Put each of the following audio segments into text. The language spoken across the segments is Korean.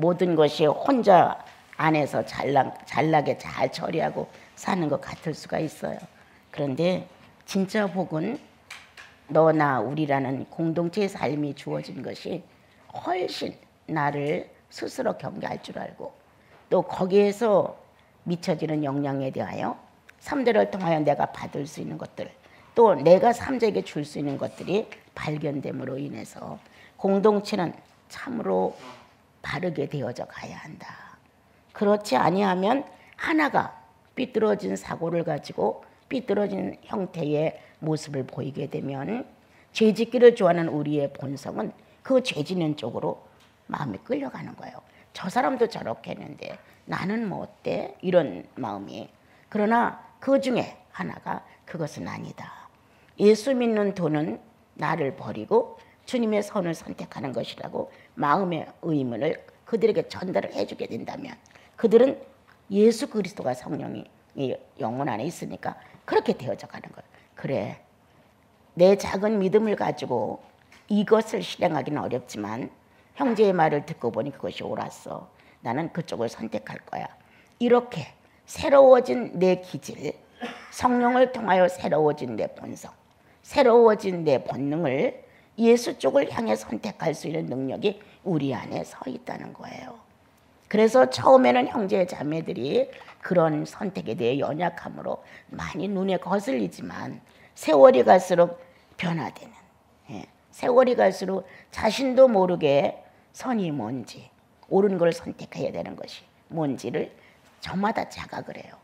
모든 것이 혼자 안에서 잘나게 잘 처리하고 사는 것 같을 수가 있어요. 그런데 진짜 복은 너나 우리라는 공동체의 삶이 주어진 것이 훨씬 나를 스스로 경계할 줄 알고 또 거기에서 미쳐지는 영향에 대하여 삼대를 통하여 내가 받을 수 있는 것들 또 내가 삼자에게 줄 수 있는 것들이 발견됨으로 인해서 공동체는 참으로 바르게 되어져 가야 한다. 그렇지 아니하면 하나가 삐뚤어진 사고를 가지고 삐뚤어진 형태의 모습을 보이게 되면 죄짓기를 좋아하는 우리의 본성은 그 죄짓는 쪽으로 마음이 끌려가는 거예요. 저 사람도 저렇게 했는데 나는 뭐 어때? 이런 마음이. 그러나 그 중에 하나가 그것은 아니다. 예수 믿는 도는 나를 버리고 주님의 선을 선택하는 것이라고 마음의 의문을 그들에게 전달을 해주게 된다면 그들은 예수 그리스도가 성령이 영혼 안에 있으니까 그렇게 되어져 가는 거예요. 그래, 내 작은 믿음을 가지고 이것을 실행하기는 어렵지만 형제의 말을 듣고 보니 그것이 옳았어. 나는 그쪽을 선택할 거야. 이렇게 새로워진 내 기질, 성령을 통하여 새로워진 내 본성, 새로워진 내 본능을 예수 쪽을 향해 선택할 수 있는 능력이 우리 안에 서 있다는 거예요. 그래서 처음에는 형제 자매들이 그런 선택에 대해 연약함으로 많이 눈에 거슬리지만 세월이 갈수록 변화되는, 세월이 갈수록 자신도 모르게 선이 뭔지 옳은 걸 선택해야 되는 것이 뭔지를 저마다 자각을 해요.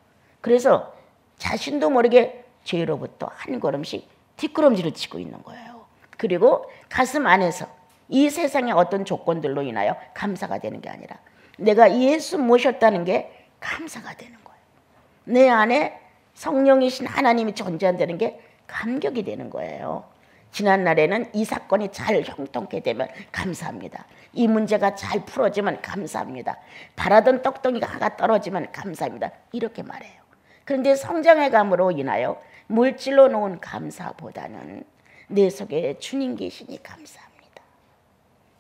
그래서 자신도 모르게 죄로부터 한 걸음씩 뒷걸음질을 치고 있는 거예요. 그리고 가슴 안에서 이 세상의 어떤 조건들로 인하여 감사가 되는 게 아니라 내가 예수 모셨다는 게 감사가 되는 거예요. 내 안에 성령이신 하나님이 존재한다는 게 감격이 되는 거예요. 지난날에는 이 사건이 잘 형통케 되면 감사합니다. 이 문제가 잘 풀어지면 감사합니다. 바라던 떡덩이가 하나 떨어지면 감사합니다. 이렇게 말해요. 그런데 성장해 감으로 인하여 물질로 놓은 감사보다는 내 속에 주님 계시니 감사합니다.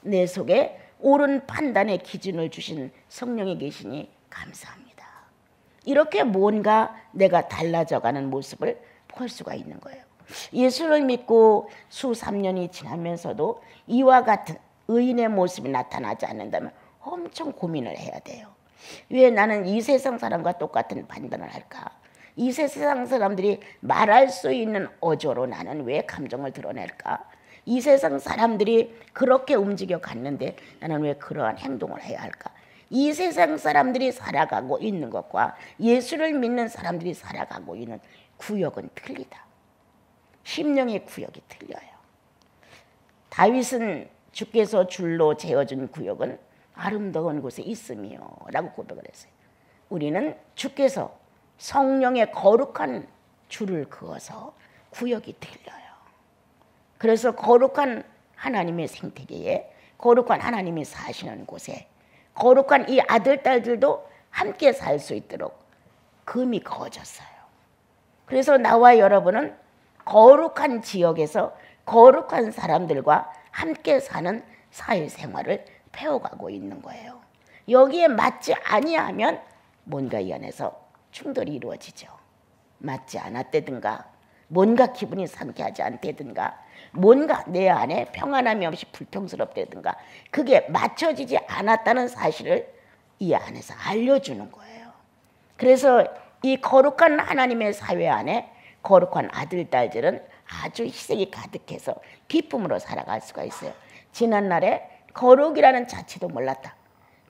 내 속에 옳은 판단의 기준을 주신 성령이 계시니 감사합니다. 이렇게 뭔가 내가 달라져가는 모습을 볼 수가 있는 거예요. 예수를 믿고 수삼 년이 지나면서도 이와 같은 의인의 모습이 나타나지 않는다면 엄청 고민을 해야 돼요. 왜 나는 이 세상 사람과 똑같은 판단을 할까? 이 세상 사람들이 말할 수 있는 어조로 나는 왜 감정을 드러낼까? 이 세상 사람들이 그렇게 움직여 갔는데 나는 왜 그러한 행동을 해야 할까? 이 세상 사람들이 살아가고 있는 것과 예수를 믿는 사람들이 살아가고 있는 구역은 틀리다. 심령의 구역이 틀려요. 다윗은 주께서 줄로 재어준 구역은 아름다운 곳에 있으며 라고 고백을 했어요. 우리는 주께서 성령의 거룩한 줄을 그어서 구역이 틀려요. 그래서 거룩한 하나님의 생태계에 거룩한 하나님이 사시는 곳에 거룩한 이 아들, 딸들도 함께 살 수 있도록 금이 그어졌어요. 그래서 나와 여러분은 거룩한 지역에서 거룩한 사람들과 함께 사는 사회생활을 배워가고 있는 거예요. 여기에 맞지 아니하면 뭔가 이 안에서 충돌이 이루어지죠. 맞지 않았다든가 뭔가 기분이 상쾌하지 않다든가 뭔가 내 안에 평안함이 없이 불평스럽다든가 그게 맞춰지지 않았다는 사실을 이 안에서 알려주는 거예요. 그래서 이 거룩한 하나님의 사회 안에 거룩한 아들, 딸들은 아주 희생이 가득해서 기쁨으로 살아갈 수가 있어요. 지난날에 거룩이라는 자체도 몰랐다.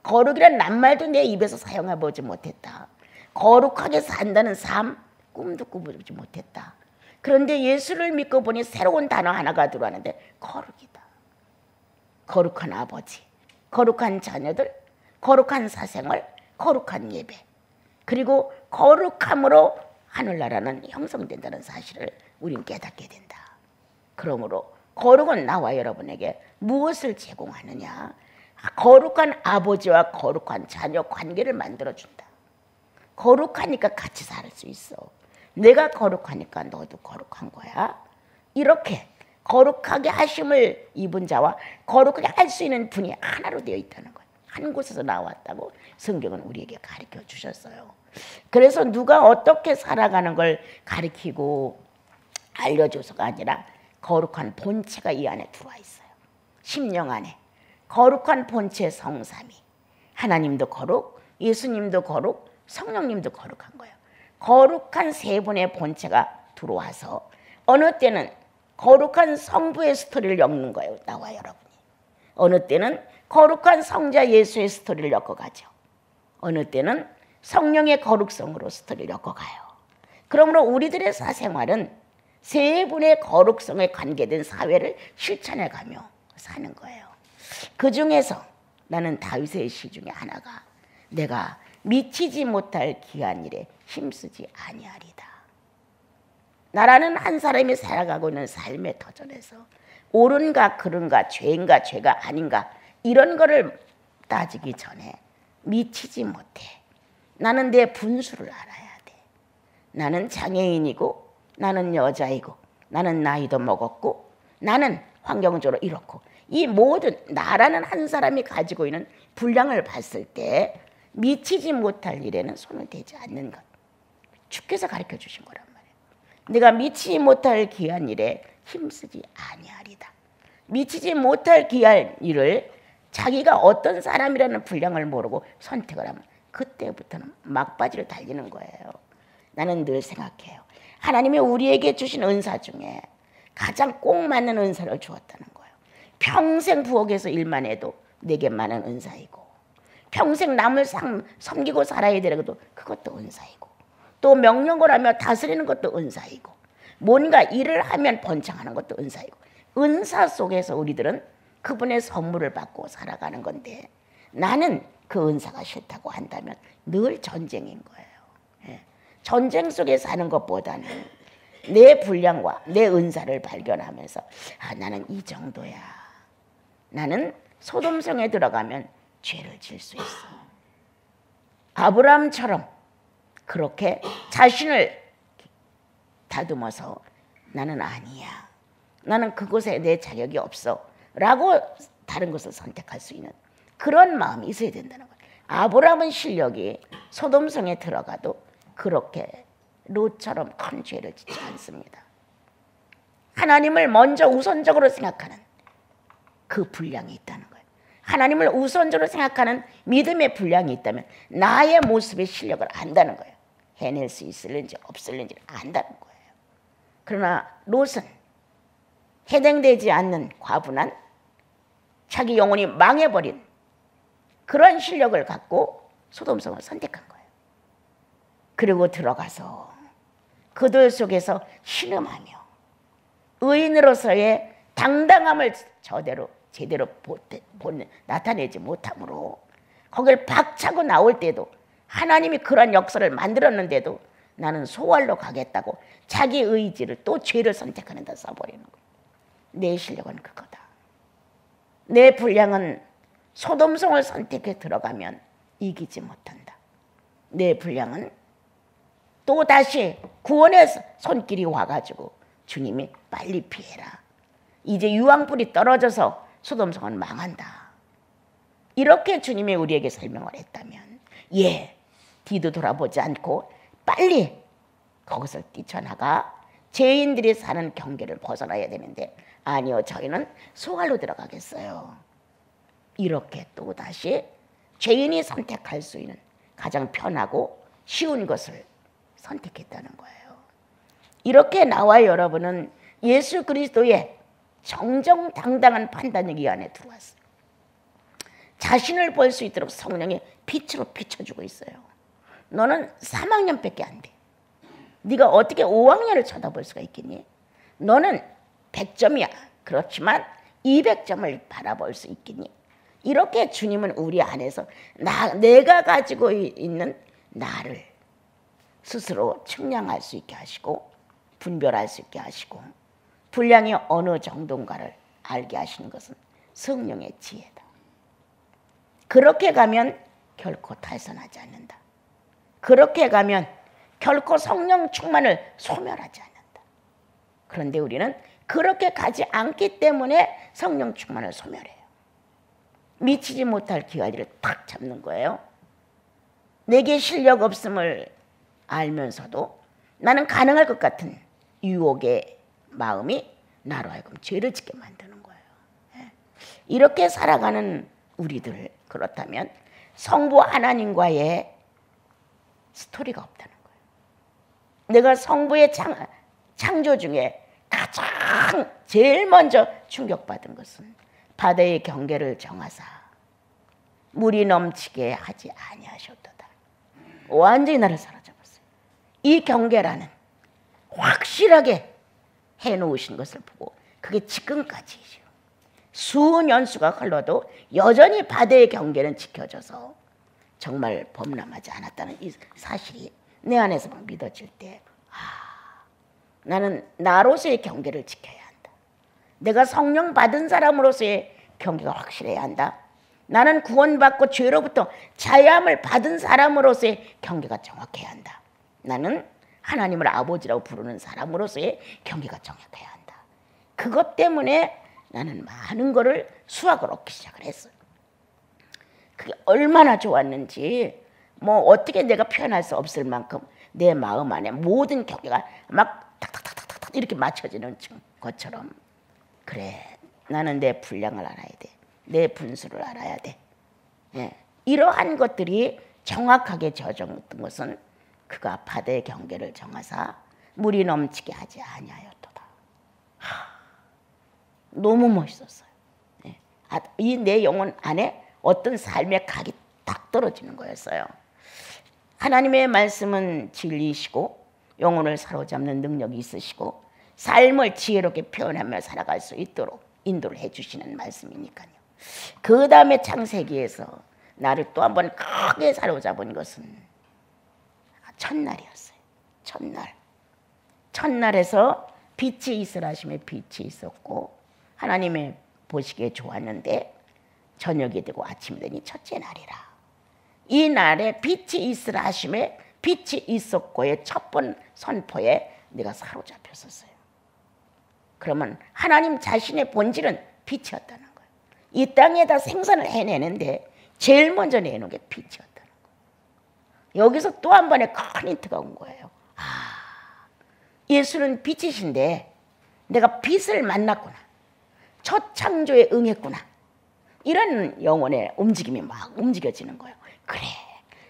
거룩이라는 낱말도 내 입에서 사용해보지 못했다. 거룩하게 산다는 삶 꿈도 꾸보지 못했다. 그런데 예수를 믿고 보니 새로운 단어 하나가 들어왔는데 거룩이다. 거룩한 아버지, 거룩한 자녀들, 거룩한 사생활, 거룩한 예배, 그리고 거룩함으로 하늘나라는 형성된다는 사실을 우린 깨닫게 된다. 그러므로 거룩은 나와 여러분에게 무엇을 제공하느냐? 거룩한 아버지와 거룩한 자녀 관계를 만들어준다. 거룩하니까 같이 살 수 있어. 내가 거룩하니까 너도 거룩한 거야. 이렇게 거룩하게 하심을 입은 자와 거룩하게 할 수 있는 분이 하나로 되어 있다는 거예요. 한 곳에서 나왔다고 성경은 우리에게 가르쳐 주셨어요. 그래서 누가 어떻게 살아가는 걸 가르치고 알려줘서가 아니라 거룩한 본체가 이 안에 들어와 있어요. 심령 안에 거룩한 본체 성삼위, 하나님도 거룩, 예수님도 거룩, 성령님도 거룩한 거예요. 거룩한 세 분의 본체가 들어와서 어느 때는 거룩한 성부의 스토리를 엮는 거예요. 나와 여러분이. 어느 때는 거룩한 성자 예수의 스토리를 엮어가죠. 어느 때는 성령의 거룩성으로 스토리를 엮어가요. 그러므로 우리들의 사생활은 세 분의 거룩성에 관계된 사회를 실천해가며 사는 거예요. 그 중에서 나는 다윗의 시 중에 하나가 내가 미치지 못할 귀한 일에 힘쓰지 아니하리다. 나라는 한 사람이 살아가고 있는 삶의 터전에서 옳은가 그른가 죄인가 죄가 아닌가 이런 거를 따지기 전에 미치지 못해. 나는 내 분수를 알아야 돼. 나는 장애인이고 나는 여자이고 나는 나이도 먹었고 나는 환경적으로 이렇고 이 모든 나라는 한 사람이 가지고 있는 분량을 봤을 때 미치지 못할 일에는 손을 대지 않는 것. 주께서 가르쳐 주신 거란 말이에요. 내가 미치지 못할 귀한 일에 힘쓰지 아니하리다. 미치지 못할 귀한 일을 자기가 어떤 사람이라는 분량을 모르고 선택을 하면 그때부터는 막바지를 달리는 거예요. 나는 늘 생각해요. 하나님이 우리에게 주신 은사 중에 가장 꼭 맞는 은사를 주었다는 거예요. 평생 부엌에서 일만 해도 내게 많은 은사이고 평생 남을 섬기고 살아야 되는 그것도 은사이고 또 명령을 하며 다스리는 것도 은사이고 뭔가 일을 하면 번창하는 것도 은사이고 은사 속에서 우리들은 그분의 선물을 받고 살아가는 건데 나는 그 은사가 싫다고 한다면 늘 전쟁인 거예요. 예. 전쟁 속에 사는 것보다는 내 분량과 내 은사를 발견하면서 나는 이 정도야. 나는 소돔성에 들어가면 죄를 질 수 있어. 아브라함처럼 그렇게 자신을 다듬어서 나는 아니야. 나는 그곳에 내 자격이 없어. 라고 다른 것을 선택할 수 있는 그런 마음이 있어야 된다는 거예요. 아브라함은 실력이 소돔성에 들어가도 그렇게 롯처럼 큰 죄를 짓지 않습니다. 하나님을 먼저 우선적으로 생각하는 그 분량이 있다는 거예요. 하나님을 우선적으로 생각하는 믿음의 분량이 있다면 나의 모습의 실력을 안다는 거예요. 해낼 수 있을는지 없을는지를 안다는 거예요. 그러나 롯은 해당되지 않는 과분한 자기 영혼이 망해버린 그런 실력을 갖고 소돔성을 선택한 거예요. 그리고 들어가서 그들 속에서 신음하며 의인으로서의 당당함을 제대로 나타내지 못함으로 거길 박차고 나올 때도 하나님이 그런 역사를 만들었는데도 나는 소활로 가겠다고 자기 의지를 또 죄를 선택하는 데 써버리는 거예요. 내 실력은 그거다. 내 분량은 소돔성을 선택해 들어가면 이기지 못한다. 내 분량은 또다시 구원의 손길이 와가지고 주님이 빨리 피해라. 이제 유황불이 떨어져서 소돔성은 망한다. 이렇게 주님이 우리에게 설명을 했다면 뒤도 돌아보지 않고 빨리 거기서 뛰쳐나가 죄인들이 사는 경계를 벗어나야 되는데 아니요, 저희는 소활로 들어가겠어요. 이렇게 또다시 죄인이 선택할 수 있는 가장 편하고 쉬운 것을 선택했다는 거예요. 이렇게 나와 여러분은 예수 그리스도의 정정당당한 판단력이 안에 들어왔어요. 자신을 볼 수 있도록 성령이 빛으로 비춰주고 있어요. 너는 3학년밖에 안 돼. 네가 어떻게 5학년을 쳐다볼 수가 있겠니? 너는 100점이야. 그렇지만 200점을 바라볼 수 있겠니? 이렇게 주님은 우리 안에서 내가 가지고 있는 나를 스스로 측량할 수 있게 하시고 분별할 수 있게 하시고 분량이 어느 정도인가를 알게 하시는 것은 성령의 지혜다. 그렇게 가면 결코 탈선하지 않는다. 그렇게 가면 결코 성령 충만을 소멸하지 않는다. 그런데 우리는 그렇게 가지 않기 때문에 성령 충만을 소멸해요. 미치지 못할 기관지를 탁 잡는 거예요. 내게 실력 없음을 알면서도 나는 가능할 것 같은 유혹의 마음이 나로 하여금 죄를 짓게 만드는 거예요. 이렇게 살아가는 우리들, 그렇다면 성부 하나님과의 스토리가 없다는 거예요. 내가 성부의 창조 중에 가장 제일 먼저 충격받은 것은 바다의 경계를 정하사 물이 넘치게 하지 아니하셨도다. 완전히 나를 사로잡았어요. 이 경계라는 확실하게 해놓으신 것을 보고, 그게 지금까지죠. 수년수가 흘러도 여전히 바다의 경계는 지켜져서 정말 범람하지 않았다는 이 사실이 내 안에서 막 믿어질 때, 나는 나로서의 경계를 지켜야 한다. 내가 성령 받은 사람으로서의 경계가 확실해야 한다. 나는 구원받고 죄로부터 자유함을 받은 사람으로서의 경계가 정확해야 한다. 나는 하나님을 아버지라고 부르는 사람으로서의 경계가 정확해야 한다. 그것 때문에 나는 많은 거를 수학을 얻기 시작을 했어요. 그게 얼마나 좋았는지 뭐 어떻게 내가 표현할 수 없을 만큼 내 마음 안에 모든 경계가 막 탁탁탁탁탁 이렇게 맞춰지는 것처럼, 그래, 나는 내 분량을 알아야 돼. 내 분수를 알아야 돼. 이러한 것들이 정확하게 저정된 것은 그가 바다의 경계를 정하사 물이 넘치게 하지 아니하였도다. 너무 멋있었어요. 이 내 영혼 안에 어떤 삶의 각이 딱 떨어지는 거였어요. 하나님의 말씀은 진리이시고 영혼을 사로잡는 능력이 있으시고 삶을 지혜롭게 표현하며 살아갈 수 있도록 인도를 해주시는 말씀이니까요. 그 다음에 창세기에서 나를 또 한 번 크게 사로잡은 것은 첫날이었어요. 첫날에서 빛이 있으라 하심에 빛이 있었고 하나님의 보시기에 좋았는데 저녁이 되고 아침이 되니 첫째 날이라. 이 날에 빛이 있으라 하심에 빛이 있었고의 첫 번 선포에 내가 사로잡혔었어요. 그러면 하나님 자신의 본질은 빛이었다는 거예요. 이 땅에다 생선을 해내는데 제일 먼저 내놓은 게 빛이었다는 거예요. 여기서 또 한 번의 큰 힌트가 온 거예요. 예수는 빛이신데 내가 빛을 만났구나. 첫 창조에 응했구나. 이런 영혼의 움직임이 막 움직여지는 거예요. 그래,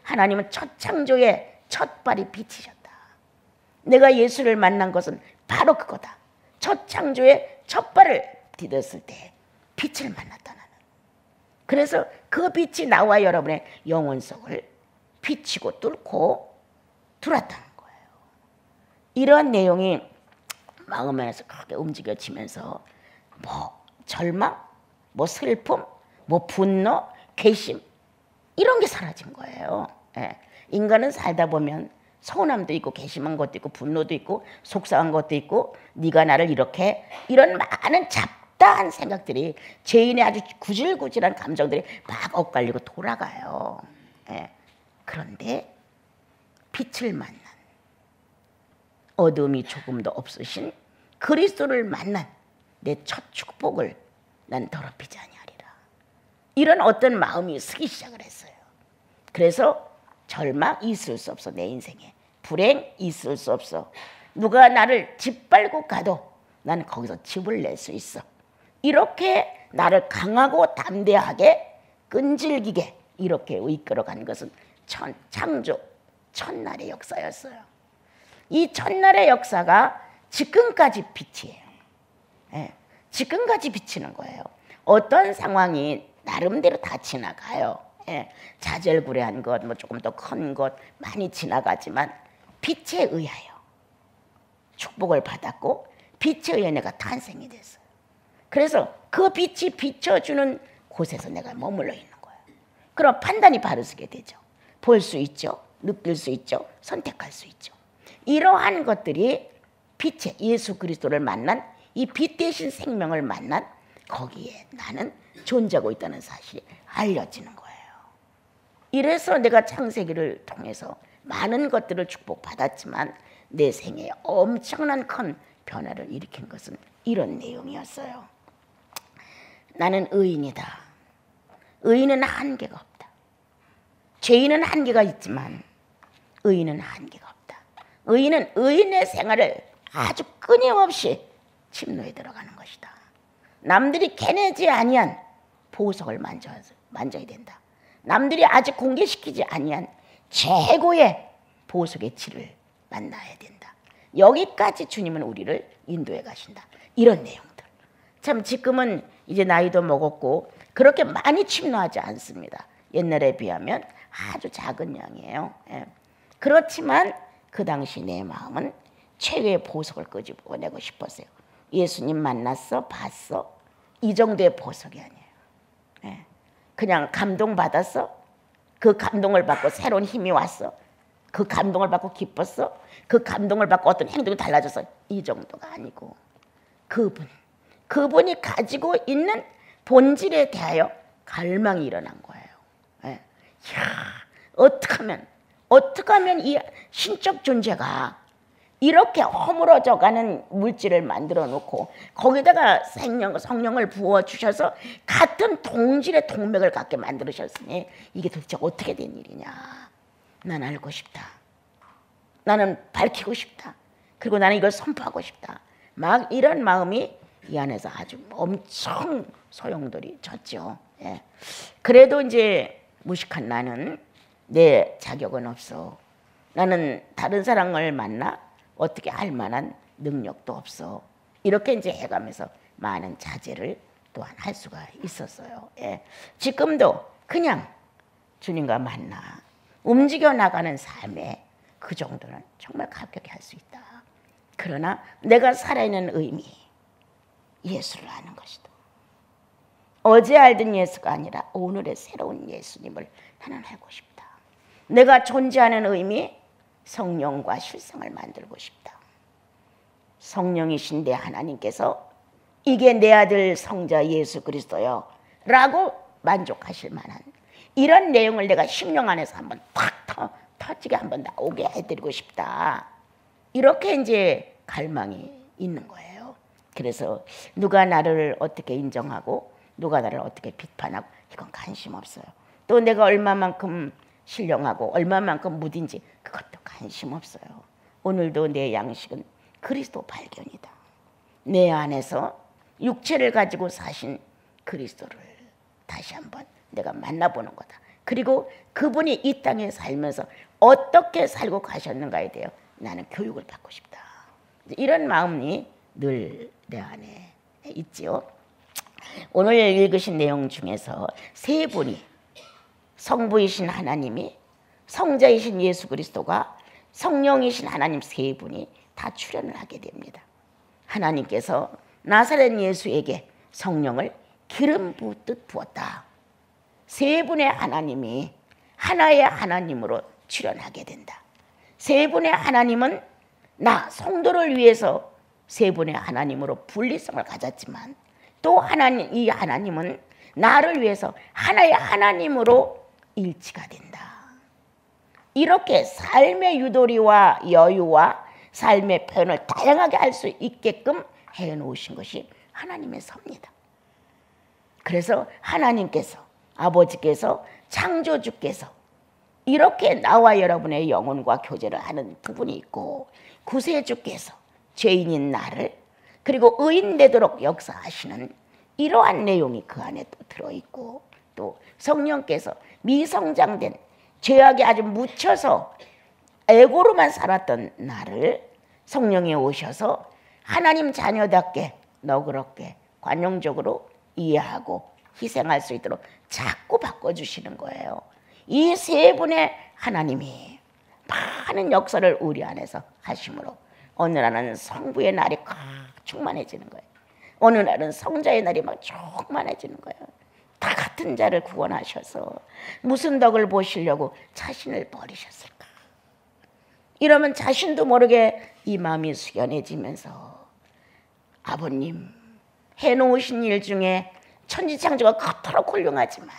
하나님은 첫 창조의 첫 발이 빛이셨다. 내가 예수를 만난 것은 바로 그거다. 첫 창조의 첫 발을 디뎠을 때 빛을 만났다 나는. 그래서 그 빛이 나와 여러분의 영혼 속을 비치고 뚫고 들어왔다는 거예요. 이런 내용이 마음 안에서 크게 움직여지면서 뭐 절망, 뭐 슬픔, 뭐 분노, 괘씸 이런 게 사라진 거예요. 인간은 살다 보면 서운함도 있고 괘씸한 것도 있고 분노도 있고 속상한 것도 있고 네가 나를 이렇게 이런 많은 잡다한 생각들이 죄인의 아주 구질구질한 감정들이 막 엇갈리고 돌아가요. 그런데 빛을 만난 어둠이 조금도 없으신 그리스도를 만난 내 첫 축복을 난 더럽히지 아니하리라. 이런 어떤 마음이 쓰기 시작을 했어요. 그래서 절망 있을 수 없어. 내 인생에 불행 있을 수 없어. 누가 나를 짓밟고 가도 나는 거기서 집을 낼 수 있어. 이렇게 나를 강하고 담대하게 끈질기게 이렇게 이끌어간 것은 창조 첫날의 역사였어요. 이 첫날의 역사가 지금까지 빛이에요. 지금까지 비치는 거예요. 어떤 상황이 나름대로 다 지나가요. 좌절구레한 것, 뭐 조금 더 큰 것 많이 지나가지만 빛에 의하여 축복을 받았고 빛에 의해 내가 탄생이 됐어요. 그래서 그 빛이 비춰주는 곳에서 내가 머물러 있는 거예요. 그럼 판단이 바로 서게 되죠. 볼 수 있죠. 느낄 수 있죠. 선택할 수 있죠. 이러한 것들이 빛의 예수 그리스도를 만난 이 빛 대신 생명을 만난 거기에 나는 존재하고 있다는 사실이 알려지는 거예요. 이래서 내가 창세기를 통해서 많은 것들을 축복받았지만 내 생에 엄청난 큰 변화를 일으킨 것은 이런 내용이었어요. 나는 의인이다. 의인은 한계가 없다. 죄인은 한계가 있지만 의인은 한계가 없다. 의인은 의인의 생활을 아주 끊임없이 침노에 들어가는 것이다. 남들이 캐내지 아니한 보석을 만져야 된다. 남들이 아직 공개시키지 아니한 최고의 보석의 질을 만나야 된다. 여기까지 주님은 우리를 인도해 가신다. 이런 내용들. 참 지금은 이제 나이도 먹었고 그렇게 많이 침노하지 않습니다. 옛날에 비하면 아주 작은 양이에요. 예. 그렇지만 그 당시 내 마음은 최고의 보석을 끄집어내고 싶었어요. 예수님 만났어? 봤어? 이 정도의 보석이 아니에요. 예. 그냥 감동받았어? 그 감동을 받고 새로운 힘이 왔어? 그 감동을 받고 기뻤어? 그 감동을 받고 어떤 행동이 달라졌어? 이 정도가 아니고 그분이 가지고 있는 본질에 대하여 갈망이 일어난 거예요. 예. 이야, 어떻게 하면 이 신적 존재가 이렇게 허물어져가는 물질을 만들어 놓고 거기다가 성령을 부어주셔서 같은 동질의 동맥을 갖게 만들으셨으니 이게 도대체 어떻게 된 일이냐. 난 알고 싶다. 나는 밝히고 싶다. 그리고 나는 이걸 선포하고 싶다. 막 이런 마음이 이 안에서 아주 엄청 소용돌이 쳤죠. 예. 그래도 이제 무식한 나는 내 자격은 없어. 나는 다른 사람을 만나 어떻게 할 만한 능력도 없어. 이렇게 이제 해가면서 많은 자제를 또한 할 수가 있었어요. 예. 지금도 그냥 주님과 만나 움직여 나가는 삶에 그 정도는 정말 가볍게 할 수 있다. 그러나 내가 살아있는 의미, 예수를 아는 것이다. 어제 알던 예수가 아니라 오늘의 새로운 예수님을 나는 알고 싶다. 내가 존재하는 의미, 성령과 실상을 만들고 싶다. 성령이신 내 하나님께서 이게 내 아들 성자 예수 그리스도요 라고 만족하실 만한 이런 내용을 내가 심령 안에서 한번 탁 터지게 한번 나오게 해드리고 싶다. 이렇게 이제 갈망이 있는 거예요. 그래서 누가 나를 어떻게 인정하고 누가 나를 어떻게 비판하고 이건 관심 없어요. 또 내가 얼마만큼 신령하고 얼마만큼 무딘지 그것도 관심 없어요. 오늘도 내 양식은 그리스도 발견이다. 내 안에서 육체를 가지고 사신 그리스도를 다시 한번 내가 만나보는 거다. 그리고 그분이 이 땅에 살면서 어떻게 살고 가셨는가에 대해 나는 교육을 받고 싶다. 이런 마음이 늘 내 안에 있지요. 오늘 읽으신 내용 중에서 세 분이 성부이신 하나님이 성자이신 예수 그리스도가 성령이신 하나님 세 분이 다 출현을 하게 됩니다. 하나님께서 나사렛 예수에게 성령을 기름 붓듯 부었다. 세 분의 하나님이 하나의 하나님으로 출현하게 된다. 세 분의 하나님은 나 성도를 위해서 세 분의 하나님으로 분리성을 가졌지만 또 하나님, 이 하나님은 나를 위해서 하나의 하나님으로 일치가 된다. 이렇게 삶의 유도리와 여유와 삶의 표현을 다양하게 할 수 있게끔 해놓으신 것이 하나님의 섭니다. 그래서 하나님께서 아버지께서 창조주께서 이렇게 나와 여러분의 영혼과 교제를 하는 부분이 있고 구세주께서 죄인인 나를 그리고 의인 되도록 역사하시는 이러한 내용이 그 안에 또 들어있고 또 성령께서 미성장된 죄악에 아주 묻혀서 에고로만 살았던 나를 성령이 오셔서 하나님 자녀답게 너그럽게 관용적으로 이해하고 희생할 수 있도록 자꾸 바꿔주시는 거예요. 이 세 분의 하나님이 많은 역사를 우리 안에서 하심으로 어느 날은 성부의 날이 꽉 충만해지는 거예요. 어느 날은 성자의 날이 막 충만해지는 거예요. 다 같은 자를 구원하셔서 무슨 덕을 보시려고 자신을 버리셨을까? 이러면 자신도 모르게 이 마음이 숙연해지면서 아버님 해놓으신 일 중에 천지창조가 그토록 훌륭하지만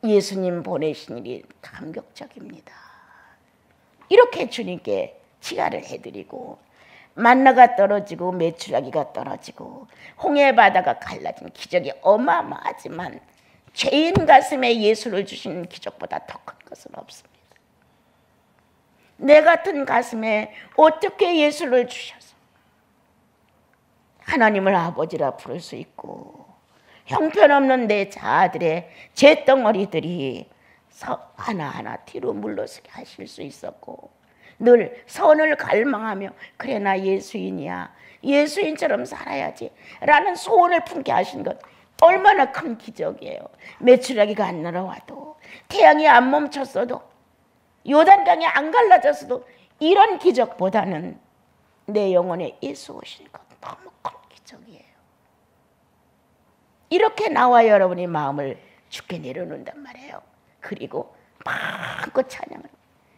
예수님 보내신 일이 감격적입니다. 이렇게 주님께 치가를 해드리고 만나가 떨어지고 메추라기가 떨어지고 홍해 바다가 갈라진 기적이 어마어마하지만 죄인 가슴에 예수를 주시는 기적보다 더 큰 것은 없습니다. 내 같은 가슴에 어떻게 예수를 주셔서 하나님을 아버지라 부를 수 있고 형편없는 내 자아들의 죄덩어리들이 하나하나 뒤로 물러서게 하실 수 있었고, 늘 선을 갈망하며 그래 나 예수인이야, 예수인처럼 살아야지 라는 소원을 품게 하신 것 얼마나 큰 기적이에요. 메추라기가 안 날아와도, 태양이 안 멈췄어도, 요단강이 안 갈라졌어도 이런 기적보다는 내 영혼에 예수 오신 것 너무 큰 기적이에요. 이렇게 나와 여러분이 마음을 주께 내려놓는단 말이에요. 그리고 마음껏 찬양을,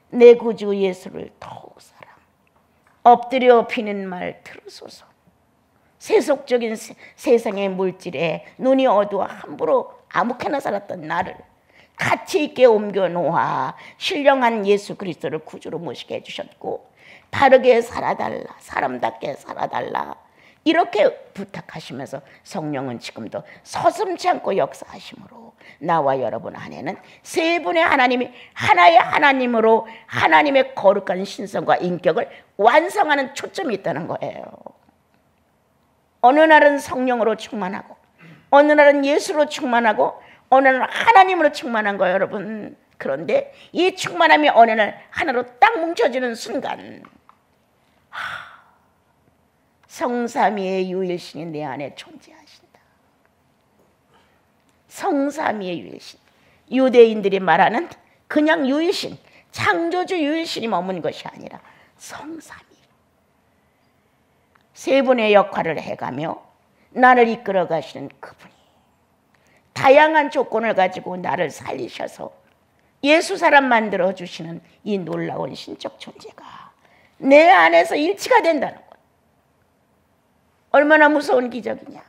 내 구주 예수를 더욱 사랑, 엎드려 비는 말 들으소서. 세속적인 세상의 물질에 눈이 어두워 함부로 아무렇게나 살았던 나를 가치 있게 옮겨 놓아 신령한 예수 그리스도를 구주로 모시게 해주셨고, 바르게 살아달라, 사람답게 살아달라 이렇게 부탁하시면서 성령은 지금도 서슴지 않고 역사하심으로 나와 여러분 안에는 세 분의 하나님이 하나의 하나님으로 하나님의 거룩한 신성과 인격을 완성하는 초점이 있다는 거예요. 어느 날은 성령으로 충만하고, 어느 날은 예수로 충만하고, 어느 날은 하나님으로 충만한 거예요, 여러분. 그런데 이 충만함이 어느 날 하나로 딱 뭉쳐지는 순간, 성삼위의 유일신이 내 안에 존재하신다. 성삼위의 유일신, 유대인들이 말하는 그냥 유일신, 창조주 유일신이 머문 것이 아니라 성삼위, 세 분의 역할을 해가며 나를 이끌어 가시는 그분이 다양한 조건을 가지고 나를 살리셔서 예수 사람 만들어 주시는 이 놀라운 신적 존재가 내 안에서 일치가 된다는 것, 얼마나 무서운 기적이냐.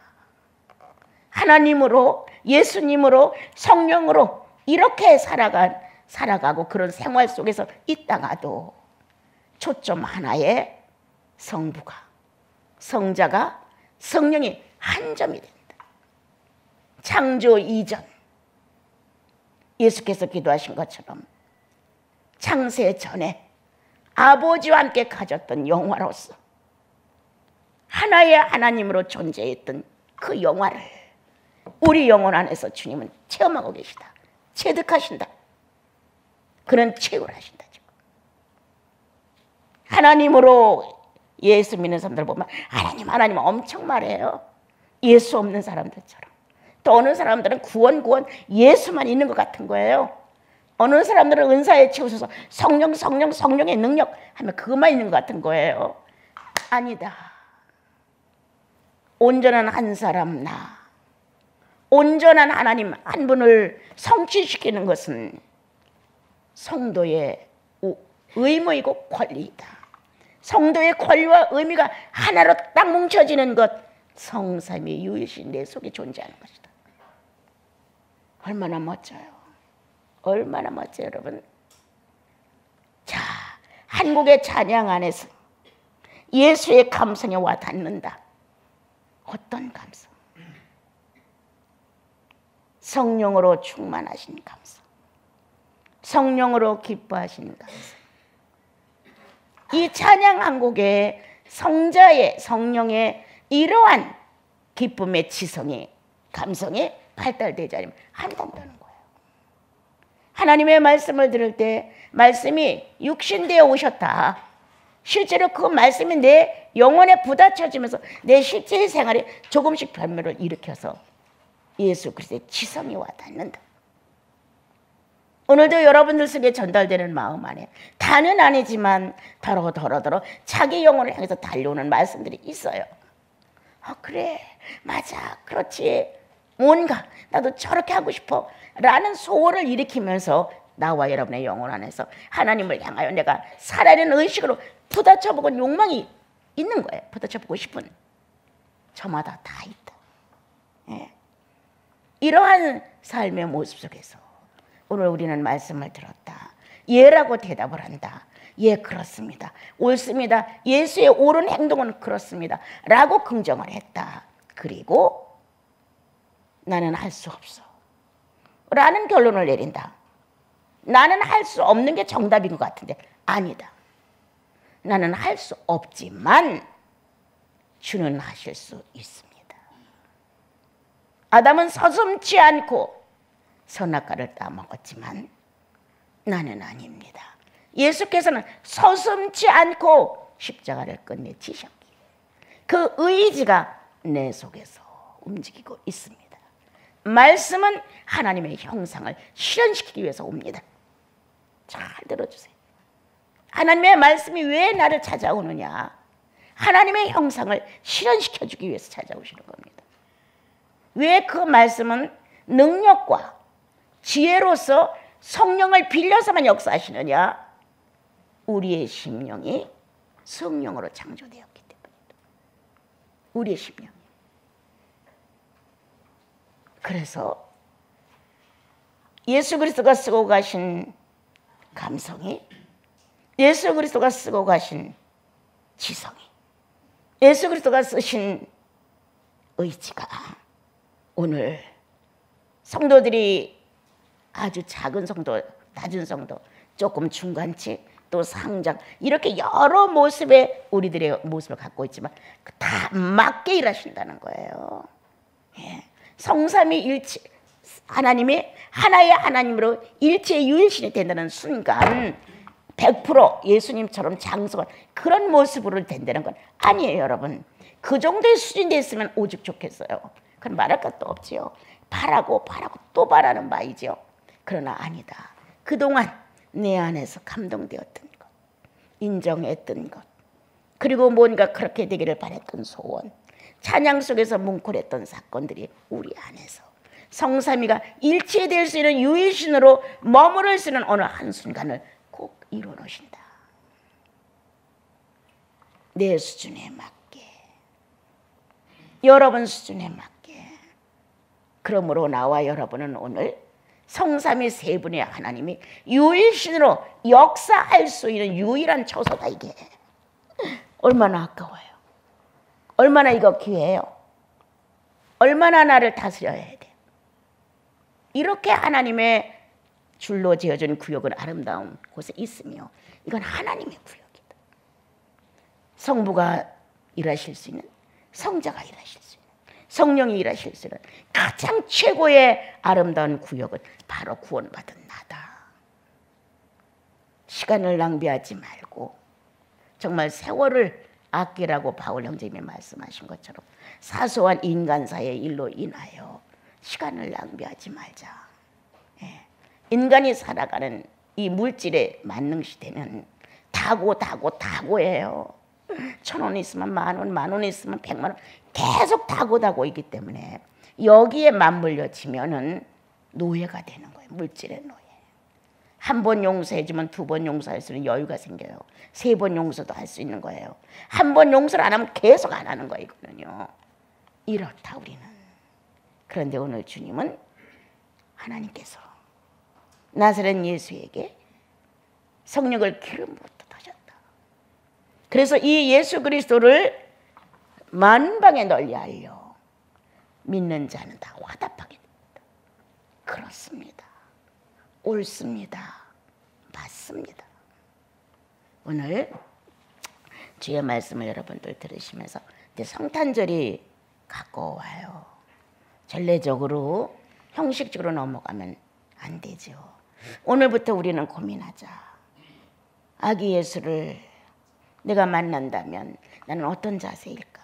하나님으로, 예수님으로, 성령으로 이렇게 살아가고 그런 생활 속에서 있다가도 초점 하나에 성부가, 성자가, 성령이 한 점이 된다. 창조 이전 예수께서 기도하신 것처럼 창세 전에 아버지와 함께 가졌던 영화로서 하나의 하나님으로 존재했던 그 영화를 우리 영혼 안에서 주님은 체험하고 계시다. 체득하신다. 그런 체험을 하신다. 하나님으로 예수 믿는 사람들 보면 하나님 하나님 엄청 말해요. 예수 없는 사람들처럼. 또 어느 사람들은 구원 예수만 있는 것 같은 거예요. 어느 사람들은 은사에 채우셔서 성령의 능력 하면 그것만 있는 것 같은 거예요. 아니다. 온전한 한 사람 나, 온전한 하나님 한 분을 성취시키는 것은 성도의 의무이고 권리이다. 성도의 권리와 의미가 하나로 딱 뭉쳐지는 것, 성삼위 유일신 내 속에 존재하는 것이다. 얼마나 멋져요. 얼마나 멋져요, 여러분. 자, 한국의 찬양 안에서 예수의 감성에 와 닿는다. 어떤 감성? 성령으로 충만하신 감성, 성령으로 기뻐하신 감성. 이 찬양 한 곡에 성자의, 성령의 이러한 기쁨의 지성이, 감성이 발달되지 않으면 안 된다는 거예요. 하나님의 말씀을 들을 때 말씀이 육신되어 오셨다. 실제로 그 말씀이 내 영혼에 부딪혀지면서 내 실제 생활에 조금씩 변화를 일으켜서 예수 그리스도의 지성이 와 닿는다. 오늘도 여러분들 속에 전달되는 마음 안에 다는 아니지만 더러 자기 영혼을 향해서 달려오는 말씀들이 있어요. 그래, 맞아, 그렇지, 뭔가 나도 저렇게 하고 싶어 라는 소원을 일으키면서 나와 여러분의 영혼 안에서 하나님을 향하여 내가 살아내는 의식으로 부딪혀보고 욕망이 있는 거예요. 부딪혀보고 싶은, 저마다 다 있다. 예. 이러한 삶의 모습 속에서 오늘 우리는 말씀을 들었다. 예라고 대답을 한다. 예, 그렇습니다. 옳습니다. 예수의 옳은 행동은 그렇습니다. 라고 긍정을 했다. 그리고 나는 할 수 없어. 라는 결론을 내린다. 나는 할 수 없는 게 정답인 것 같은데 아니다. 나는 할 수 없지만 주는 하실 수 있습니다. 아담은 서슴지 않고 선악과를 따먹었지만 나는 아닙니다. 예수께서는 서슴지 않고 십자가를 끝내 지셨기에 그 의지가 내 속에서 움직이고 있습니다. 말씀은 하나님의 형상을 실현시키기 위해서 옵니다. 잘 들어주세요. 하나님의 말씀이 왜 나를 찾아오느냐? 하나님의 형상을 실현시켜주기 위해서 찾아오시는 겁니다. 왜 그 말씀은 능력과 지혜로서 성령을 빌려서만 역사하시느냐? 우리의 심령이 성령으로 창조되었기 때문입니다. 우리의 심령. 그래서 예수 그리스도가 쓰고 가신 감성이, 예수 그리스도가 쓰고 가신 지성이, 예수 그리스도가 쓰신 의지가 오늘 성도들이 아주 작은 성도, 낮은 성도, 조금 중간치, 또 상장 이렇게 여러 모습의 우리들의 모습을 갖고 있지만 다 맞게 일하신다는 거예요. 예. 성삼위 일체, 하나님이 하나의 하나님으로 일체의 유일신이 된다는 순간 100% 예수님처럼 장성한 그런 모습으로 된다는 건 아니에요, 여러분. 그 정도의 수준이 됐으면 오직 좋겠어요. 그럼 말할 것도 없지요. 바라고 또 바라는 바이죠. 그러나 아니다. 그동안 내 안에서 감동되었던 것, 인정했던 것, 그리고 뭔가 그렇게 되기를 바랬던 소원, 찬양 속에서 뭉클했던 사건들이 우리 안에서 성삼위가 일치될 수 있는 유일신으로 머무를 수 있는 어느 한순간을 꼭 이뤄놓으신다. 내 수준에 맞게, 여러분 수준에 맞게. 그러므로 나와 여러분은 오늘 성삼위 세 분의 하나님이 유일신으로 역사할 수 있는 유일한 처소다. 이게 얼마나 아까워요. 얼마나 이거 귀해요. 얼마나 나를 다스려야 돼. 이렇게 하나님의 줄로 지어준 구역은 아름다운 곳에 있으며 이건 하나님의 구역이다. 성부가 일하실 수 있는, 성자가 일하실 수 있는, 성령이 일하실 수 있는 가장 최고의 아름다운 구역은 바로 구원받은 나다. 시간을 낭비하지 말고 정말 세월을 아끼라고 바울 형제님이 말씀하신 것처럼 사소한 인간사의 일로 인하여 시간을 낭비하지 말자. 예. 인간이 살아가는 이 물질의 만능시대는 다고예요. 1,000원 있으면 10,000원, 10,000원 있으면 100,000원, 계속 다고이기 때문에 여기에 맞물려지면은 노예가 되는 거예요. 물질의 노예. 한 번 용서해주면 2번 용서할 수 있는 여유가 생겨요. 3번 용서도 할 수 있는 거예요. 한 번 용서를 안 하면 계속 안 하는 거거든요. 이렇다 우리는. 그런데 오늘 주님은 하나님께서 나사렛 예수에게 성령을 기름 부어 하셨다. 그래서 이 예수 그리스도를 만방에 널리 알려 믿는 자는 다 화답하게 됩니다. 그렇습니다. 옳습니다. 맞습니다. 오늘 주의 말씀을 여러분들 들으시면서 이제 성탄절이 가까워요. 전례적으로 형식적으로 넘어가면 안 되죠. 오늘부터 우리는 고민하자. 아기 예수를 내가 만난다면 나는 어떤 자세일까?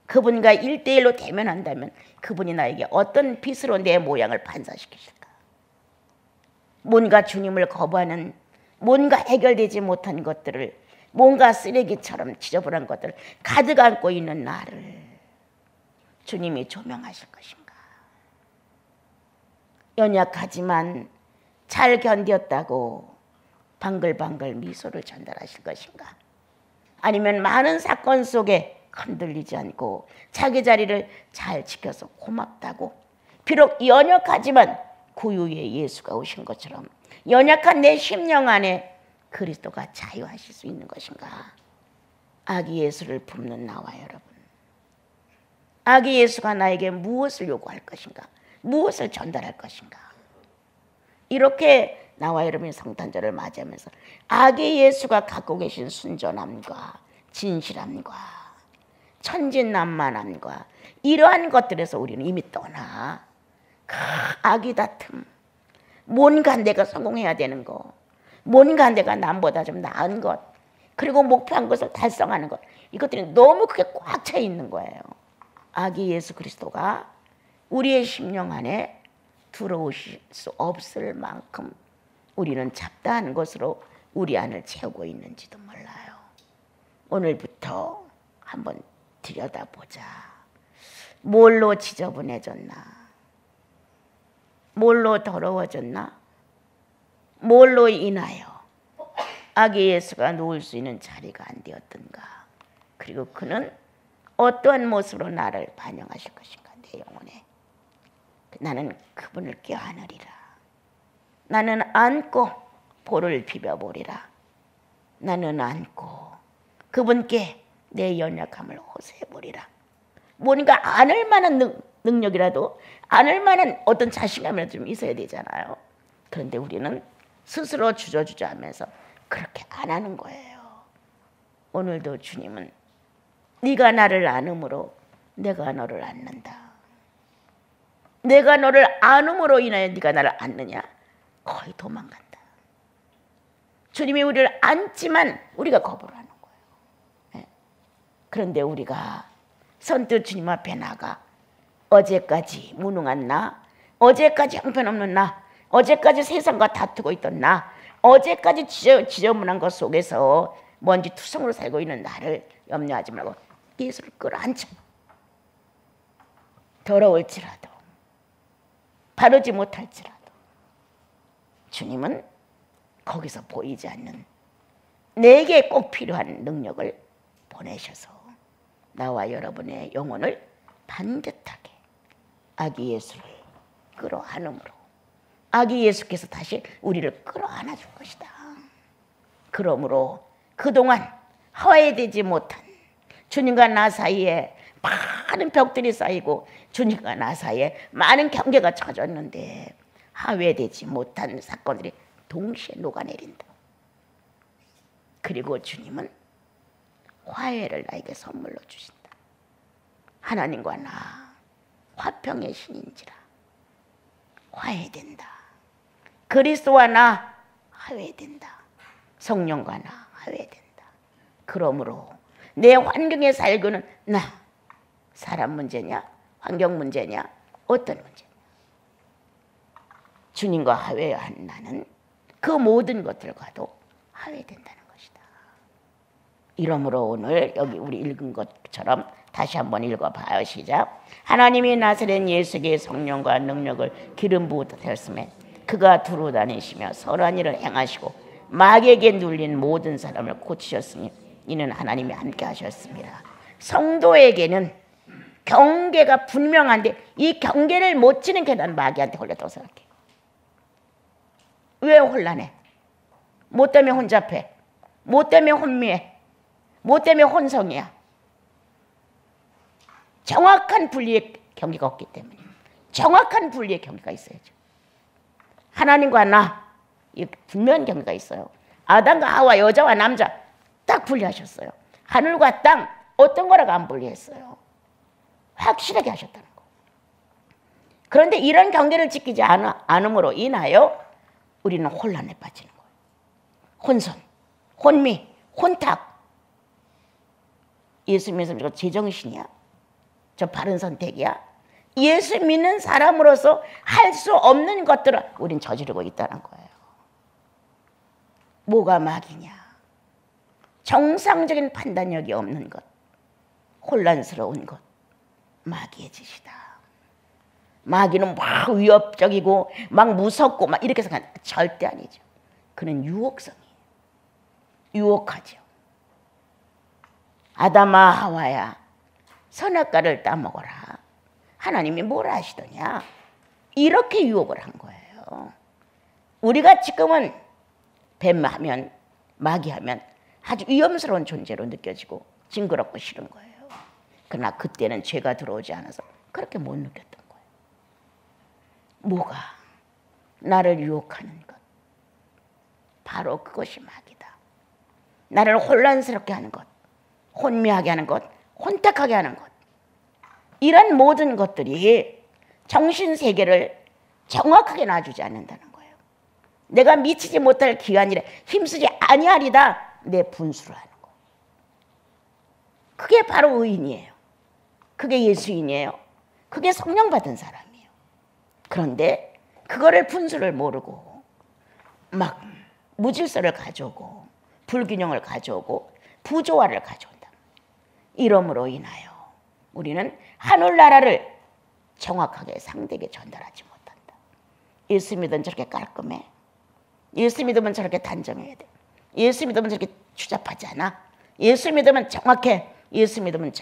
그분과 1대1로 대면한다면 그분이 나에게 어떤 빛으로 내 모양을 반사시키실까? 뭔가 주님을 거부하는, 뭔가 해결되지 못한 것들을, 뭔가 쓰레기처럼 지저분한 것들을 가득 안고 있는 나를 주님이 조명하실 것인가? 연약하지만 잘 견뎠다고 방글방글 미소를 전달하실 것인가? 아니면 많은 사건 속에 흔들리지 않고 자기 자리를 잘 지켜서 고맙다고, 비록 연약하지만 구유의 예수가 오신 것처럼 연약한 내 심령 안에 그리스도가 자유하실 수 있는 것인가? 아기 예수를 품는 나와 여러분, 아기 예수가 나에게 무엇을 요구할 것인가? 무엇을 전달할 것인가? 이렇게 나와 여러분이 성탄절을 맞이하면서 아기 예수가 갖고 계신 순전함과 진실함과 천진난만함과 이러한 것들에서 우리는 이미 떠나 아기 다툼, 뭔가 내가 성공해야 되는 거, 뭔가 내가 남보다 좀 나은 것, 그리고 목표한 것을 달성하는 것, 이것들이 너무 크게 꽉 차 있는 거예요. 아기 예수 그리스도가 우리의 심령 안에 들어오실 수 없을 만큼 우리는 잡다한 것으로 우리 안을 채우고 있는지도 몰라요. 오늘부터 한번 들여다보자. 뭘로 지저분해졌나? 뭘로 더러워졌나? 뭘로 인하여 아기 예수가 누울 수 있는 자리가 안 되었던가? 그리고 그는 어떠한 모습으로 나를 반영하실 것인가? 내 영혼에. 나는 그분을 껴안으리라. 나는 안고 볼을 비벼보리라. 나는 안고 그분께 내 연약함을 호소해보리라. 뭔가 안을 만한 능력이라도, 안을 만한 어떤 자신감이라도 좀 있어야 되잖아요. 그런데 우리는 스스로 주저주저 하면서 그렇게 안 하는 거예요. 오늘도 주님은 네가 나를 안음으로 내가 너를 안는다. 내가 너를 안음으로 인하여 네가 나를 안느냐? 거의 도망간다. 주님이 우리를 안지만 우리가 거부를 하는 거예요. 네. 그런데 우리가 선뜻 주님 앞에 나가 어제까지 무능한 나, 어제까지 형편없는 나, 어제까지 세상과 다투고 있던 나, 어제까지 지저분한 것 속에서 먼지 투성으로 살고 있는 나를 염려하지 말고 예수를 끌어안자. 더러울지라도, 바르지 못할지라도 주님은 거기서 보이지 않는 내게 꼭 필요한 능력을 보내셔서 나와 여러분의 영혼을 반듯하게 아기 예수를 끌어안음으로 아기 예수께서 다시 우리를 끌어안아 줄 것이다. 그러므로 그동안 허회되지 못한 주님과 나 사이에 많은 벽들이 쌓이고 주님과 나 사이에 많은 경계가 쳐졌는데 하회되지 못한 사건들이 동시에 녹아내린다. 그리고 주님은 화해를 나에게 선물로 주신다. 하나님과 나 화평의 신인지라 화해된다. 그리스도와 나 화해된다. 성령과 나 화해된다. 그러므로 내 환경에 살고는 나 사람 문제냐 환경 문제냐 어떤 문제냐 주님과 화해한 나는 그 모든 것들과도 화해된다는 것이다. 이러므로 오늘 여기 우리 읽은 것처럼 다시 한번 읽어봐요. 시작. 하나님이 나사렛 예수에게 성령과 능력을 기름 부으셨음에 그가 두루 다니시며 선한 일을 행하시고 마귀에게 눌린 모든 사람을 고치셨으니 이는 하나님이 함께 하셨습니다. 성도에게는 경계가 분명한데 이 경계를 못 치는 게 난 마귀한테 홀렸다고 생각해. 왜 혼란해? 뭐 때문에 혼잡해? 뭐 때문에 혼미해? 뭐 때문에 혼성이야? 정확한 분리의 경계가 없기 때문에. 정확한 분리의 경계가 있어야죠. 하나님과 나 분명한 경계가 있어요. 아담과 하와 여자와 남자 딱 분리하셨어요. 하늘과 땅 어떤 거라고 안 분리했어요. 확실하게 하셨다는 거. 그런데 이런 경계를 지키지 않음으로 인하여 우리는 혼란에 빠지는 거예요. 혼선, 혼미, 혼탁. 예수 믿으면 저 제정신이야? 저 바른 선택이야? 예수 믿는 사람으로서 할 수 없는 것들을 우린 저지르고 있다는 거예요. 뭐가 마귀냐? 정상적인 판단력이 없는 것, 혼란스러운 것, 마귀의 짓이다. 마귀는 막 위협적이고 막 무섭고 막 이렇게 생각하는 절대 아니죠. 그는 유혹성이에요. 유혹하죠. 아담아 하와야 선악과를 따먹어라. 하나님이 뭐라 하시더냐. 이렇게 유혹을 한 거예요. 우리가 지금은 뱀하면 마귀하면 아주 위험스러운 존재로 느껴지고 징그럽고 싫은 거예요. 그러나 그때는 죄가 들어오지 않아서 그렇게 못 느꼈던 거예요. 뭐가? 나를 유혹하는 것, 바로 그것이 마귀다. 나를 혼란스럽게 하는 것, 혼미하게 하는 것, 혼탁하게 하는 것, 이런 모든 것들이 정신세계를 정확하게 놔주지 않는다는 거예요. 내가 미치지 못할 기한이래 힘쓰지 아니하리다 내 분수를 하는 거. 그게 바로 의인이에요. 그게 예수인이에요. 그게 성령 받은 사람이에요. 그런데 그거를 분수를 모르고 막 무질서를 가져오고 불균형을 가져오고 부조화를 가져온다. 이러므로 인하여 우리는 하늘나라를 정확하게 상대에게 전달하지 못한다. 예수 믿으면 저렇게 깔끔해. 예수 믿으면 저렇게 단정해야 돼. 예수 믿으면 저렇게 추잡하지 않아. 예수 믿으면 정확해. 예수 믿으면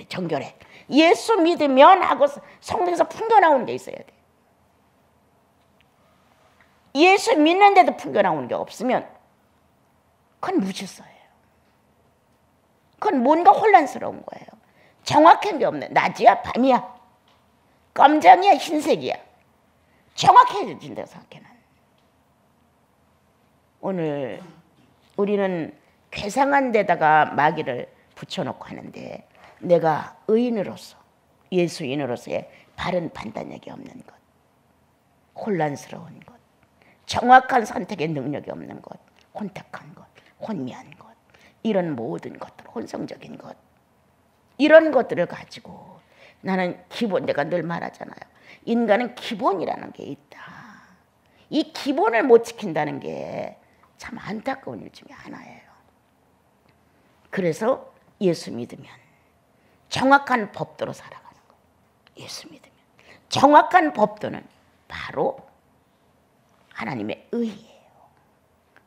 정결해. 예수 믿으면 하고 성경에서 풍겨나오는 게 있어야 돼. 예수 믿는데도 풍겨나오는 게 없으면 그건 무질서예요. 그건 뭔가 혼란스러운 거예요. 정확한 게 없네. 낮이야 밤이야 검정이야 흰색이야 정확해진다고 생각해. 나는 오늘 우리는 괴상한 데다가 마귀를 붙여놓고 하는데 내가 의인으로서 예수인으로서의 바른 판단력이 없는 것, 혼란스러운 것, 정확한 선택의 능력이 없는 것, 혼탁한 것, 혼미한 것, 이런 모든 것들, 혼성적인 것, 이런 것들을 가지고 나는 기본, 내가 늘 말하잖아요. 인간은 기본이라는 게 있다. 이 기본을 못 지킨다는 게 참 안타까운 일 중에 하나예요. 그래서 예수 믿으면 정확한 법도로 살아가는 거. 예수 믿으면 정확한 법도는 바로 하나님의 의예요.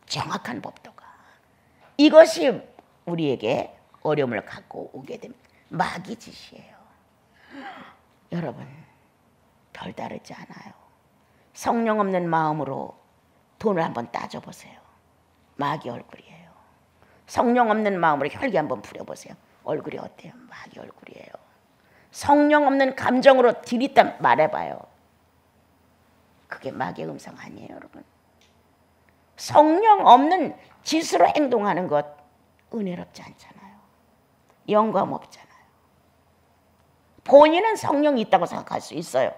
정확한 법도가. 이것이 우리에게 어려움을 갖고 오게 되면 마귀 짓이에요. 여러분, 별 다르지 않아요. 성령 없는 마음으로 돈을 한번 따져보세요. 마귀 얼굴이에요. 성령 없는 마음으로 혈기 한번 부려보세요. 얼굴이 어때요? 마귀 얼굴이에요. 성령 없는 감정으로 들이다 말해봐요. 그게 마귀의 음성 아니에요, 여러분. 성령 없는 짓으로 행동하는 것 은혜롭지 않잖아요. 영감 없잖아요. 본인은 성령이 있다고 생각할 수 있어요.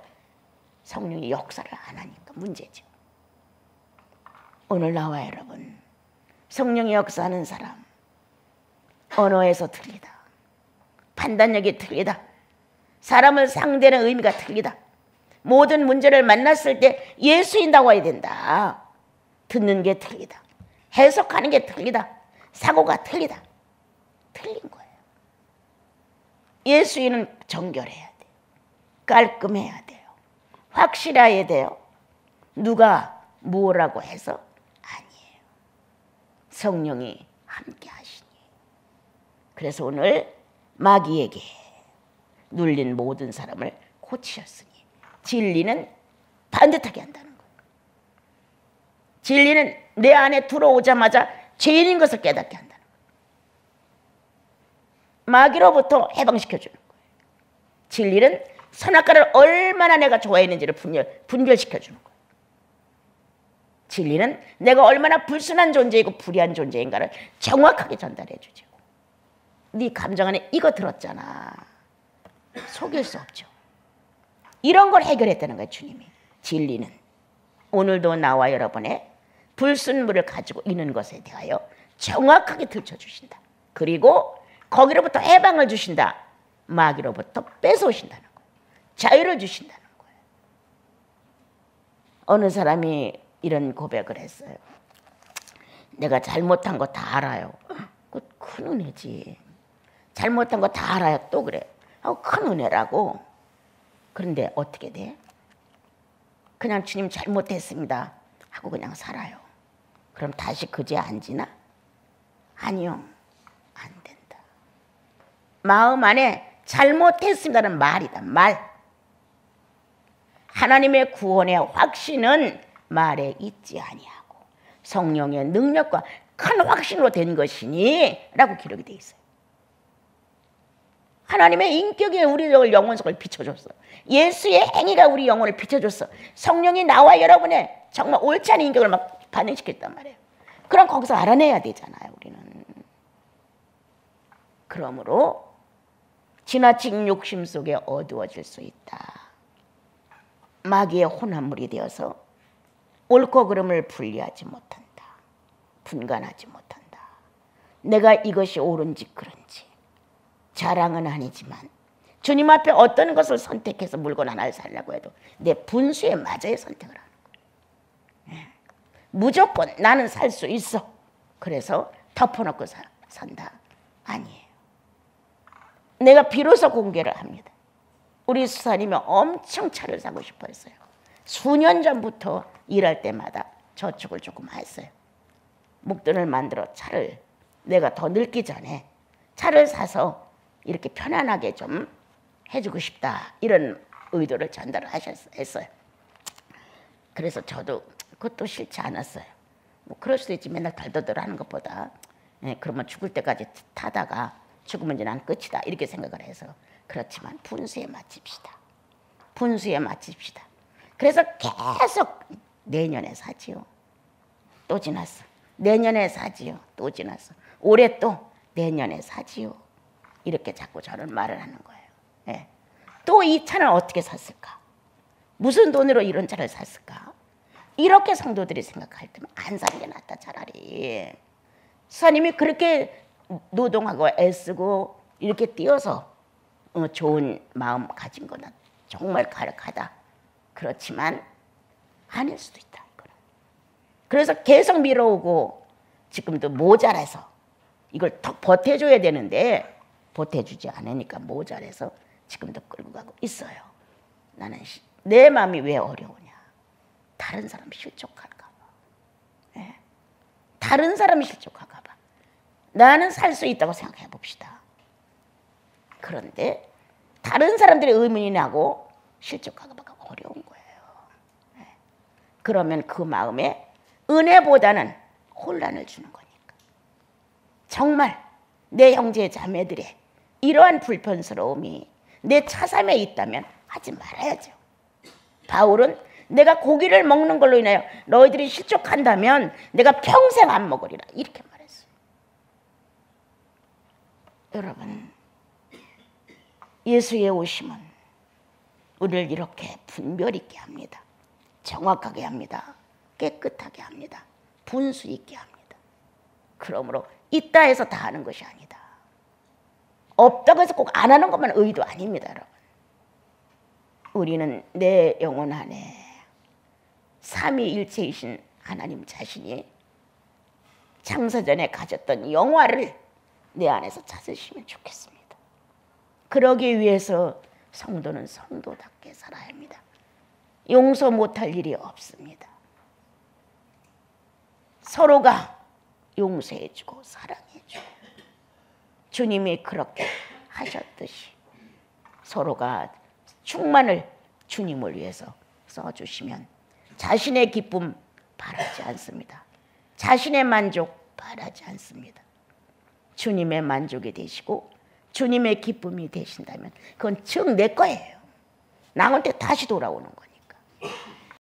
성령이 역사를 안 하니까 문제죠. 오늘 나와 여러분, 성령이 역사하는 사람, 언어에서 틀리다. 판단력이 틀리다. 사람을 상대하는 의미가 틀리다. 모든 문제를 만났을 때 예수인다고 해야 된다. 듣는 게 틀리다. 해석하는 게 틀리다. 사고가 틀리다. 틀린 거예요. 예수인은 정결해야 돼요. 깔끔해야 돼요. 확실해야 돼요. 누가 뭐라고 해서 아니에요. 성령이 함께 하시니. 그래서 오늘 마귀에게 눌린 모든 사람을 고치셨으니 진리는 반듯하게 한다는 거예요. 진리는 내 안에 들어오자마자 죄인인 것을 깨닫게 한다는 거예요. 마귀로부터 해방시켜주는 거예요. 진리는 선악과를 얼마나 내가 좋아했는지를 분별시켜주는 거예요. 진리는 내가 얼마나 불순한 존재이고 불의한 존재인가를 정확하게 전달해 주죠. 네 감정 안에 이거 들었잖아. 속일 수 없죠. 이런 걸 해결했다는 거예요, 주님이. 진리는 오늘도 나와 여러분의 불순물을 가지고 있는 것에 대하여 정확하게 들춰주신다. 그리고 거기로부터 해방을 주신다. 마귀로부터 뺏어오신다는 거예요. 자유를 주신다는 거예요. 어느 사람이 이런 고백을 했어요. 내가 잘못한 거 다 알아요. 그 큰 은혜지. 잘못한 거 다 알아요. 또 그래. 큰 은혜라고. 그런데 어떻게 돼? 그냥 주님 잘못했습니다 하고 그냥 살아요. 그럼 다시 그 죄 안 지나? 아니요. 안 된다. 마음 안에 잘못했습니다는 말이다. 말. 하나님의 구원의 확신은 말에 있지 아니하고 성령의 능력과 큰 확신으로 된 것이니 라고 기록이 되어 있어요. 하나님의 인격이 우리 영혼 속을 비춰줬어. 예수의 행위가 우리 영혼을 비춰줬어. 성령이 나와 여러분의 정말 옳지 않은 인격을 막 반응시켰단 말이에요. 그럼 거기서 알아내야 되잖아요, 우리는. 그러므로 지나친 욕심 속에 어두워질 수 있다. 마귀의 혼합물이 되어서 옳고 그름을 분리하지 못한다. 분간하지 못한다. 내가 이것이 옳은지 그런지 자랑은 아니지만 주님 앞에 어떤 것을 선택해서 물건 하나를 살려고 해도 내 분수에 맞아야 선택을 하는 거예요. 무조건 나는 살 수 있어. 그래서 덮어놓고 산다. 아니에요. 내가 비로소 공개를 합니다. 우리 수사님이 엄청 차를 사고 싶어 했어요. 수년 전부터 일할 때마다 저축을 조금 했어요. 목돈을 만들어 차를 내가 더 늙기 전에 차를 사서 이렇게 편안하게 좀 해주고 싶다. 이런 의도를 전달을 했어요. 그래서 저도 그것도 싫지 않았어요. 뭐 그럴 수도 있지. 맨날 덜덜덜 하는 것보다 그러면 죽을 때까지 타다가 죽으면 이제 난 끝이다. 이렇게 생각을 해서. 그렇지만 분수에 맞춥시다. 분수에 맞춥시다. 그래서 계속 내년에 사지요. 또 지났어. 내년에 사지요. 또 지났어. 올해 또 내년에 사지요. 이렇게 자꾸 저는 말을 하는 거예요. 예. 또 이 차는 어떻게 샀을까? 무슨 돈으로 이런 차를 샀을까? 이렇게 성도들이 생각할 때면 안 사는 게 낫다 차라리. 수사님이 그렇게 노동하고 애쓰고 이렇게 뛰어서 좋은 마음 가진 거는 정말 가력하다. 그렇지만 아닐 수도 있다. 이거는. 그래서 계속 밀어오고 지금도 모자라서 이걸 더 보태줘야 되는데 보태주지 않으니까 모자라서 지금도 끌고 가고 있어요. 나는 내 마음이 왜 어려우냐. 다른 사람 실족할까 봐. 네. 다른 사람이 실족할까 봐. 나는 살 수 있다고 생각해 봅시다. 그런데 다른 사람들의 의문이 나고 실족할까 봐 어려운 거예요. 네. 그러면 그 마음에 은혜보다는 혼란을 주는 거니까. 정말 내 형제 자매들의 이러한 불편스러움이 내 차삼에 있다면 하지 말아야죠. 바울은 내가 고기를 먹는 걸로 인하여 너희들이 실족한다면 내가 평생 안 먹으리라 이렇게 말했어요. 여러분, 예수의 오심은 우리를 이렇게 분별 있게 합니다. 정확하게 합니다. 깨끗하게 합니다. 분수 있게 합니다. 그러므로 있다 해서 다 하는 것이 아니다. 없다고 해서 꼭 안 하는 것만 의도 아닙니다. 여러분. 우리는 내 영혼 안에 삼위일체이신 하나님 자신이 창세전에 가졌던 영화를 내 안에서 찾으시면 좋겠습니다. 그러기 위해서 성도는 성도답게 살아야 합니다. 용서 못할 일이 없습니다. 서로가 용서해주고 사랑해주고 주님이 그렇게 하셨듯이 서로가 충만을 주님을 위해서 써주시면 자신의 기쁨 바라지 않습니다. 자신의 만족 바라지 않습니다. 주님의 만족이 되시고 주님의 기쁨이 되신다면 그건 즉 내 거예요. 나한테 다시 돌아오는 거예요.